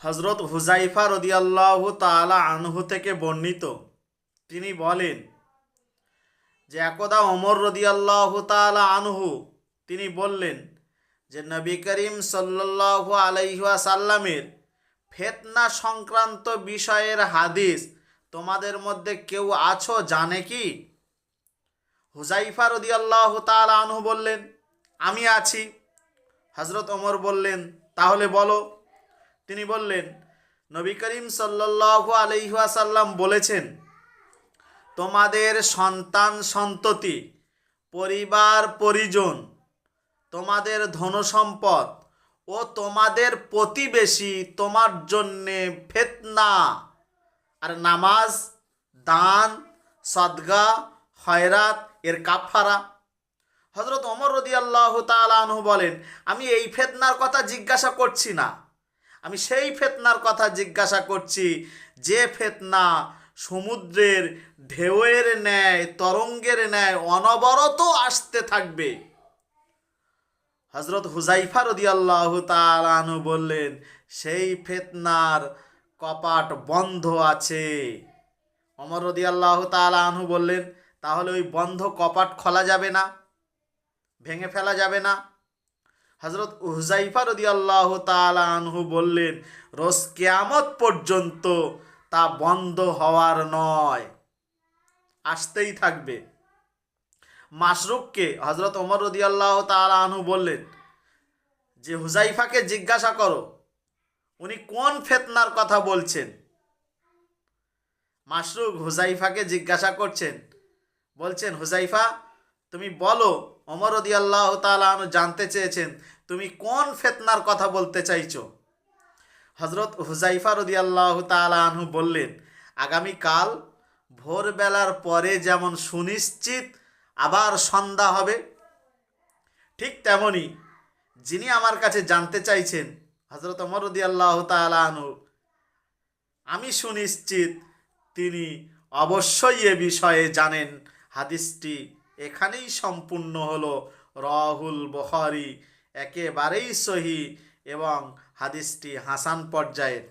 হজরত হুজাইফা রাদিয়াল্লাহু তাআলা আনহু থেকে বর্ণিত, তিনি বলেন যে একদা ওমর রাদিয়াল্লাহু তাআলা আনহু তিনি বললেন যে নবী করিম সাল্লাল্লাহু আলাইহি ওয়াসাল্লামের ফিতনা সংক্রান্ত বিষয়ের হাদিস তোমাদের মধ্যে কেউ আছো জানে কি? হুজাইফা রাদিয়াল্লাহু তাআলা আনহু বললেন, আমি আছি। হজরত ওমর বললেন, তাহলে বলো। তিনি বললেন, নবী করিম সাল্লাল্লাহু আলাইহি ওয়াসাল্লাম বলেছেন, তোমাদের সন্তান সন্ততি, পরিবার পরিজন, তোমাদের ধনসম্পদ ও তোমাদের প্রতিবেশী তোমার জন্যে ফিতনা, আর নামাজ, দান, সদকা, খয়রাত এর কাফারা। হযরত ওমর রাদিয়াল্লাহু তাআলা আনহু বলেন, আমি এই ফিতনার কথা জিজ্ঞাসা করছি না, আমি সেই ফিতনার কথা জিজ্ঞাসা করছি যে ফিতনা সমুদ্রের ঢেউয়ের ন্যায়, তরঙ্গের ন্যায় অনবরত আসতে থাকবে। হযরত হুজাইফা রাদিয়াল্লাহু তাআলা আনহু বললেন, সেই ফিতনার কপাট বন্ধ আছে। ওমর রাদিয়াল্লাহু তাআলা আনহু বললেন, তাহলে ওই বন্ধ কপাট খোলা যাবে না, ভেঙে ফেলা যাবে না? হযরত হুজাইফা রাদিয়াল্লাহু তাআলা আনহু বললেন, রোজ কিয়ামত পর্যন্ত তা বন্ধ হওয়ার নয়, আসতেই থাকবে। মাশরুককে হযরত ওমর রাদিয়াল্লাহু তাআলা আনহু বললেন যে হুজাইফাকে জিজ্ঞাসা করো উনি কোন ফিতনার কথা বলছেন। মাশরুক হুজাইফাকে জিজ্ঞাসা করছেন, বলছেন, হুজাইফা তুমি বলো, ওমর রাদিয়াল্লাহু তাআলা আনহু জানতে চেয়েছেন তুমি কোন ফিতনার কথা বলতে চাইছো। হযরত হুজাইফা রাদিয়াল্লাহু তাআলা আনহু বললেন, আগামীকাল ভোরবেলার পরে যেমন সুনিশ্চিত আবার সন্ধ্যা হবে, ঠিক তেমনি যিনি আমার কাছে জানতে চাইছেন হযরত ওমর রাদিয়াল্লাহু তাআলা আনহু, আমি সুনিশ্চিত তিনি অবশ্যই এ বিষয়ে জানেন। হাদিসটি এখানেই সম্পূর্ণ হলো। রাহুল বুখারী, একেবারেই সহিহ এবং হাদিসটি হাসান পর্যায়ের।